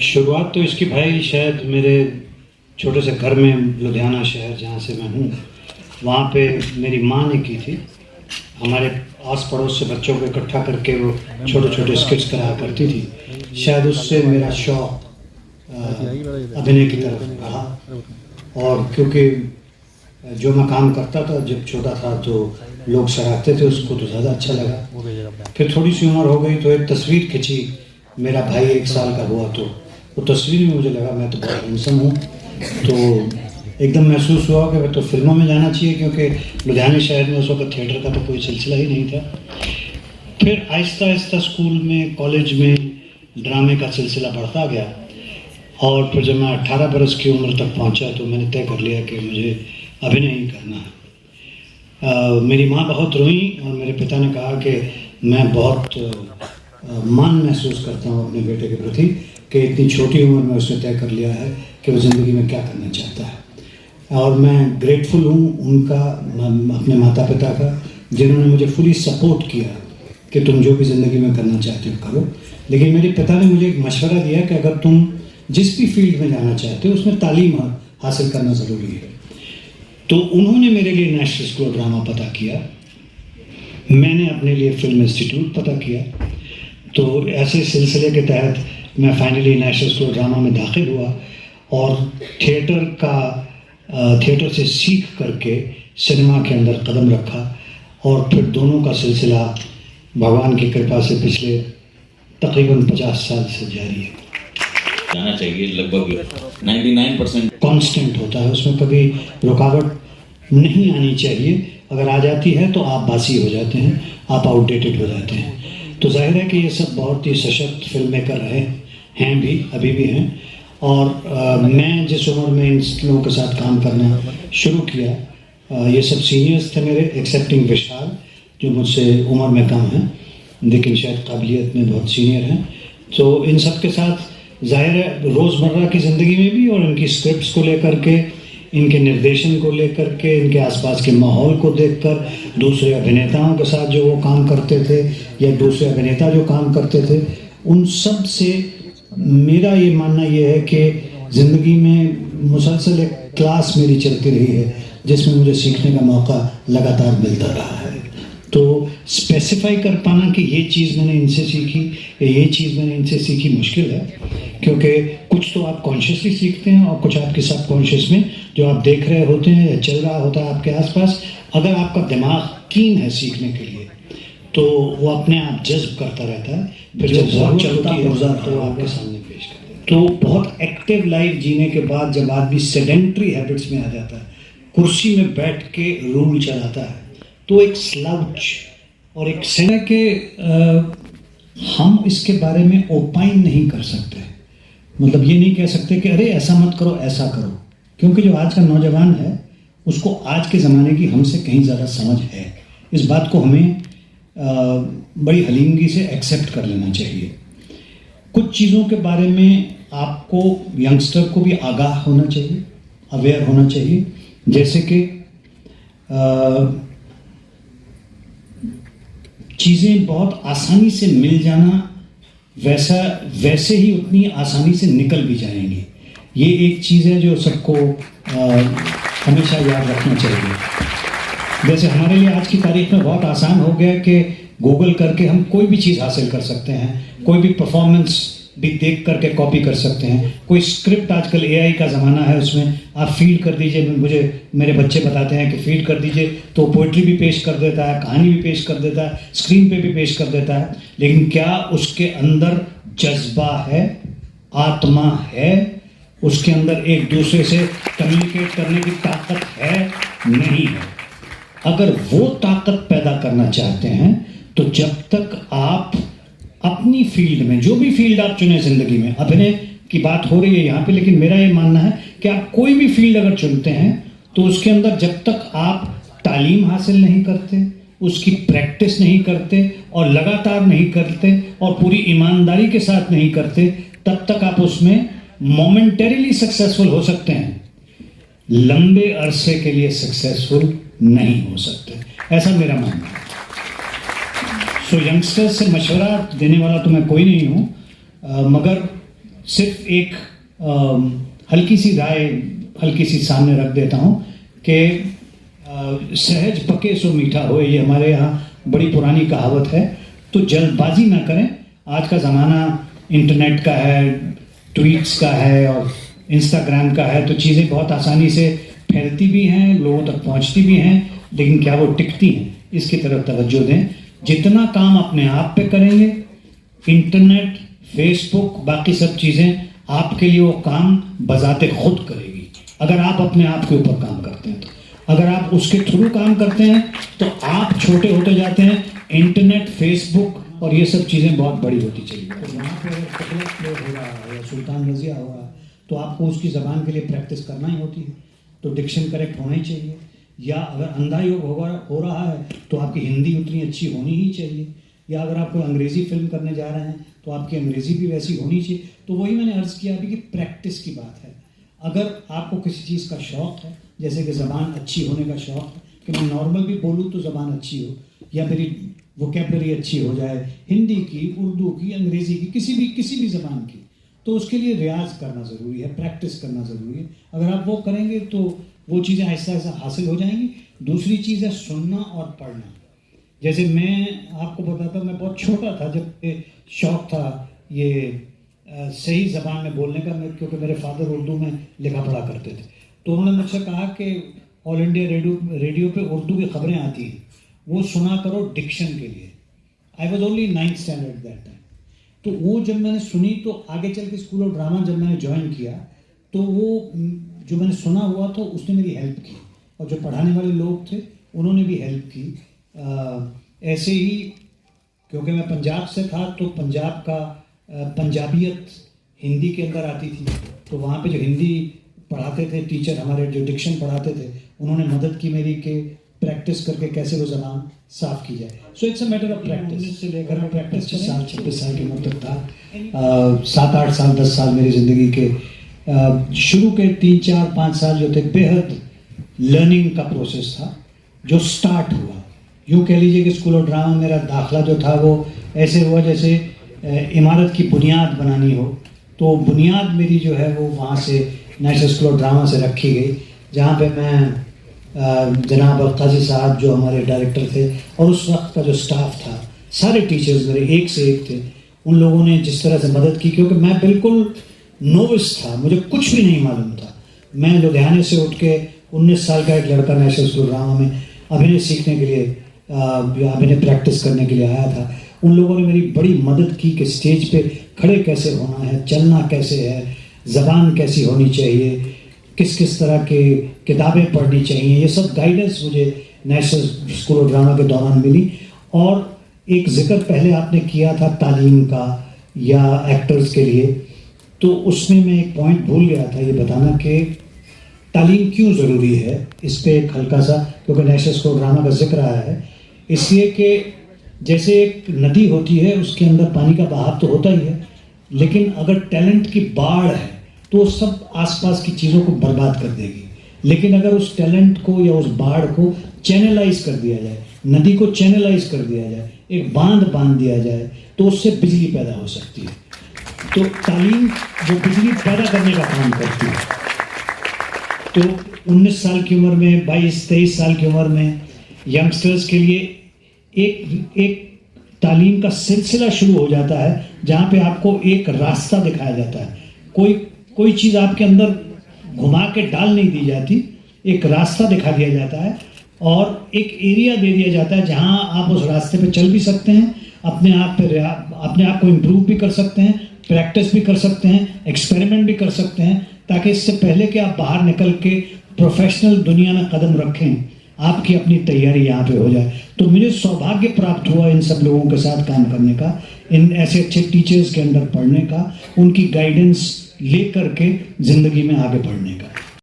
शुरुआत तो इसकी भाई शायद मेरे छोटे से घर में, लुधियाना शहर जहाँ से मैं हूँ, वहाँ पे मेरी माँ ने की थी। हमारे आस पड़ोस से बच्चों को इकट्ठा करके वो छोटे छोटे स्किट्स कराया करती थी। शायद उससे मेरा शौक़ अभिनय की तरफ रहा। और क्योंकि जो मैं काम करता था जब छोटा था तो लोग सराहते थे उसको, तो ज़्यादा अच्छा लगा। फिर थोड़ी सी उम्र हो गई तो एक तस्वीर खिंची, मेरा भाई 1 साल का हुआ, तो वो तस्वीर में मुझे लगा मैं तो बहुत हैंडसम हूँ, तो एकदम महसूस हुआ कि मैं तो फिल्मों में जाना चाहिए, क्योंकि लुधियाना शहर में उस वक्त थिएटर का तो कोई सिलसिला ही नहीं था। फिर आहिस्ता आहिस्ता स्कूल में, कॉलेज में ड्रामे का सिलसिला बढ़ता गया, और फिर जब मैं 18 बरस की उम्र तक पहुंचा तो मैंने तय कर लिया कि मुझे अभिनय ही करना है। मेरी माँ बहुत रोई और मेरे पिता ने कहा कि मैं बहुत मान महसूस करता हूँ अपने बेटे के प्रति कि इतनी छोटी उम्र में उसने तय कर लिया है कि वो ज़िंदगी में क्या करना चाहता है। और मैं ग्रेटफुल हूँ उनका, अपने माता पिता का, जिन्होंने मुझे फुली सपोर्ट किया कि तुम जो भी ज़िंदगी में करना चाहते हो करो। लेकिन मेरे पिता ने मुझे एक मशवरा दिया कि अगर तुम जिस भी फील्ड में जाना चाहते हो उसमें तालीम हासिल करना ज़रूरी है। तो उन्होंने मेरे लिए नेशनल स्कूल ऑफ ड्रामा पता किया, मैंने अपने लिए फिल्म इंस्टीट्यूट पता किया। तो ऐसे सिलसिले के तहत मैं finally national school of drama में दाखिल हुआ और थिएटर से सीख करके सिनेमा के अंदर कदम रखा, और फिर दोनों का सिलसिला भगवान की कृपा से पिछले तकरीबन 50 साल से जारी है। जाना चाहिए, लगभग 99% कांस्टेंट होता है, उसमें कभी रुकावट नहीं आनी चाहिए। अगर आ जाती है तो आप बासी हो जाते हैं, आप आउटडेटेड हो जाते हैं। तो जाहिर है कि ये सब बहुत ही सशक्त फिल्म मेकर रहे हैं भी, अभी भी हैं। और मैं जिस उम्र में इन लोगों के साथ काम करना शुरू किया, ये सब सीनियर्स थे मेरे, एक्सेप्टिंग विशाल जो मुझसे उम्र में कम हैं लेकिन शायद काबिलियत में बहुत सीनियर हैं। तो इन सब के साथ ज़ाहिर है रोज़मर्रा की ज़िंदगी में भी, और इनकी स्क्रिप्ट्स को लेकर के, इनके निर्देशन को लेकर के, इनके आसपास के माहौल को देखकर, दूसरे अभिनेताओं के साथ जो वो काम करते थे या दूसरे अभिनेता जो काम करते थे, उन सब से मेरा ये मानना ये है कि ज़िंदगी में मुसलसल एक क्लास मेरी चलती रही है जिसमें मुझे सीखने का मौका लगातार मिलता रहा है। तो स्पेसिफाई कर पाना कि ये चीज़ मैंने इनसे सीखी या ये चीज़ मैंने इनसे सीखी मुश्किल है, क्योंकि कुछ तो आप कॉन्शियसली सीखते हैं और कुछ आपके सबकॉन्शियस में जो आप देख रहे होते हैं या चल रहा होता है आपके आसपास। अगर आपका दिमाग कीन है सीखने के लिए तो वो अपने आप जज्ब करता रहता है, फिर जब जरूरत चलती है तो आपके सामने पेश करता है। तो बहुत एक्टिव लाइफ जीने के बाद जब आदमी सेडेंट्री हैबिट्स में आ जाता है, कुर्सी में बैठ के रूल चलाता है, तो एक स्लाउच और एक सेना के हम इसके बारे में ओपाइन नहीं कर सकते। मतलब ये नहीं कह सकते कि अरे ऐसा मत करो, ऐसा करो, क्योंकि जो आज का नौजवान है उसको आज के ज़माने की हमसे कहीं ज़्यादा समझ है। इस बात को हमें बड़ी हलीमगी से एक्सेप्ट कर लेना चाहिए। कुछ चीज़ों के बारे में आपको, यंगस्टर को भी आगाह होना चाहिए, अवेयर होना चाहिए। जैसे कि चीज़ें बहुत आसानी से मिल जाना, वैसे ही उतनी आसानी से निकल भी जाएंगी। ये एक चीज़ है जो सबको हमेशा याद रखना चाहिए। जैसे हमारे लिए आज की तारीख में बहुत आसान हो गया कि गूगल करके हम कोई भी चीज़ हासिल कर सकते हैं, कोई भी परफॉर्मेंस भी देख करके कॉपी कर सकते हैं। कोई स्क्रिप्ट, आजकल AI का ज़माना है, उसमें आप फीड कर दीजिए, मुझे मेरे बच्चे बताते हैं कि फीड कर दीजिए तो पोइट्री भी पेश कर देता है, कहानी भी पेश कर देता है, स्क्रीन पे भी पेश कर देता है। लेकिन क्या उसके अंदर जज्बा है, आत्मा है, उसके अंदर एक दूसरे से कम्युनिकेट करने की ताकत है? नहीं है। अगर वो ताकत पैदा करना चाहते हैं तो जब तक आप अपनी फील्ड में, जो भी फील्ड आप चुने ज़िंदगी में, अभिनय की बात हो रही है यहाँ पे, लेकिन मेरा ये मानना है कि आप कोई भी फील्ड अगर चुनते हैं तो उसके अंदर जब तक आप तालीम हासिल नहीं करते, उसकी प्रैक्टिस नहीं करते और लगातार नहीं करते और पूरी ईमानदारी के साथ नहीं करते, तब तक आप उसमें मोमेंटरीली सक्सेसफुल हो सकते हैं, लंबे अरसे के लिए सक्सेसफुल नहीं हो सकते। ऐसा मेरा मानना है। सो यंगस्टर्स से मशवरा देने वाला तो मैं कोई नहीं हूँ, मगर सिर्फ एक हल्की सी राय हल्की सी सामने रख देता हूँ कि सहज पके सो मीठा होए, ये हमारे यहाँ बड़ी पुरानी कहावत है। तो जल्दबाजी ना करें। आज का ज़माना इंटरनेट का है, ट्वीट्स का है और इंस्टाग्राम का है, तो चीज़ें बहुत आसानी से फैलती भी हैं, लोगों तक पहुंचती भी हैं, लेकिन क्या वो टिकती हैं, इसकी तरफ तवज्जो दें। जितना काम अपने आप पे करेंगे, इंटरनेट, फेसबुक, बाकी सब चीज़ें आपके लिए वो काम बजाते खुद करेगी, अगर आप अपने आप के ऊपर काम करते हैं तो। अगर आप उसके थ्रू काम करते हैं तो आप छोटे होते जाते हैं, इंटरनेट, फेसबुक और ये सब चीज़ें बहुत बड़ी होती चली गई। तो वहाँ पर अगर हो रहा है या सुल्तान रज़िया हो रहा है तो आपको उसकी ज़बान के लिए प्रैक्टिस करना ही होती है, तो डिक्शन करेक्ट होना ही चाहिए। या अगर अंधा योग हो रहा है तो आपकी हिंदी उतनी अच्छी होनी ही चाहिए। या अगर आप कोई अंग्रेज़ी फिल्म करने जा रहे हैं तो आपकी अंग्रेज़ी भी वैसी होनी चाहिए। तो वही मैंने अर्ज़ किया अभी कि प्रैक्टिस की बात है। अगर आपको किसी चीज़ का शौक़ है, जैसे कि ज़बान अच्छी होने का शौक़ है कि मैं नॉर्मल भी बोलूँ तो ज़बान अच्छी हो, या मेरी वोकेबलरी अच्छी हो जाए, हिंदी की, उर्दू की, अंग्रेज़ी की, किसी भी ज़बान की, तो उसके लिए रियाज़ करना ज़रूरी है, प्रैक्टिस करना ज़रूरी है। अगर आप वो करेंगे तो वो चीज़ें आहिस्ता आहिस्ता हासिल हो जाएंगी। दूसरी चीज़ है सुनना और पढ़ना। जैसे मैं आपको बताता हूँ, मैं बहुत छोटा था जब शौक़ था ये सही ज़बान में बोलने का, क्योंकि मेरे फादर उर्दू में लिखा पढ़ा करते थे, तो उन्होंने मुझसे कहा कि ऑल इंडिया रेडियो पे उर्दू की खबरें आती हैं, वो सुना करो डिक्शन के लिए। I was only 9th standard that time. तो वो जब मैंने सुनी तो आगे चल के स्कूल ऑफ ड्रामा जब मैंने ज्वाइन किया तो वो जो मैंने सुना हुआ तो उसने मेरी हेल्प की, और जो पढ़ाने वाले लोग थे उन्होंने भी हेल्प की। ऐसे ही क्योंकि मैं पंजाब से था तो पंजाब का पंजाबियत हिंदी के अंदर आती थी, तो वहाँ पे जो हिंदी पढ़ाते थे टीचर हमारे, जो डिक्शन पढ़ाते थे, उन्होंने मदद की मेरी कि प्रैक्टिस करके कैसे वो ज़बान साफ़ की जाए। So it's a matter of practice. से लेकर प्रैक्टिस 25 साल 26 साल की उम्र तक था। 7-8 साल 10 साल मेरी ज़िंदगी के शुरू के 3-4-5 साल जो थे बेहद लर्निंग का प्रोसेस था, जो स्टार्ट हुआ। यूँ कह लीजिए कि स्कूल ऑफ ड्रामा मेरा दाखिला जो था वो ऐसे हुआ जैसे इमारत की बुनियाद बनानी हो, तो बुनियाद मेरी जो है वो वहाँ से नेशनल स्कूल ऑफ ड्रामा से रखी गई, जहाँ पे मैं जनाब काजी साहब जो हमारे डायरेक्टर थे और उस वक्त का जो स्टाफ था, सारे टीचर्स मेरे एक से एक थे, उन लोगों ने जिस तरह से मदद की, क्योंकि मैं बिल्कुल नोविस था, मुझे कुछ भी नहीं मालूम था। मैं लुधियाने से उठ के 19 साल का एक लड़का नेशनल स्कूल ऑफ ड्रामा में अभिनय सीखने के लिए, अभिनय प्रैक्टिस करने के लिए आया था। उन लोगों ने मेरी बड़ी मदद की कि स्टेज पे खड़े कैसे होना है, चलना कैसे है, ज़बान कैसी होनी चाहिए, किस किस तरह के किताबें पढ़नी चाहिए, ये सब गाइडेंस मुझे नेशनल स्कूल ऑफ ड्रामा के दौरान मिली। और एक जिक्र पहले आपने किया था तालीम का या एक्टर्स के लिए, तो उसमें मैं एक पॉइंट भूल गया था ये बताना कि तालीम क्यों ज़रूरी है। इस पर एक हल्का सा, क्योंकि नेशनल स्कूल ऑफ ड्रामा का जिक्र आया है, इसलिए कि जैसे एक नदी होती है उसके अंदर पानी का बहाव तो होता ही है, लेकिन अगर टैलेंट की बाढ़ है तो सब आसपास की चीज़ों को बर्बाद कर देगी। लेकिन अगर उस टैलेंट को या उस बाढ़ को चैनलाइज कर दिया जाए, नदी को चैनलाइज कर दिया जाए, एक बांध दिया जाए, तो उससे बिजली पैदा हो सकती है। तो तालीम जो बिजली पैदा करने का काम करती है, तो 19 साल की उम्र में, 22-23 साल की उम्र में यंगस्टर्स के लिए एक तालीम का सिलसिला शुरू हो जाता है, जहाँ पे आपको एक रास्ता दिखाया जाता है। कोई चीज़ आपके अंदर घुमा के डाल नहीं दी जाती, एक रास्ता दिखा दिया जाता है और एक एरिया दे दिया जाता है जहाँ आप उस रास्ते पे चल भी सकते हैं, अपने आप को इम्प्रूव भी कर सकते हैं, प्रैक्टिस भी कर सकते हैं, एक्सपेरिमेंट भी कर सकते हैं, ताकि इससे पहले कि आप बाहर निकल के प्रोफेशनल दुनिया में कदम रखें, आपकी अपनी तैयारी यहाँ पे हो जाए। तो मुझे सौभाग्य प्राप्त हुआ इन सब लोगों के साथ काम करने का, इन ऐसे अच्छे टीचर्स के अंडर पढ़ने का, उनकी गाइडेंस ले करके ज़िंदगी में आगे बढ़ने का।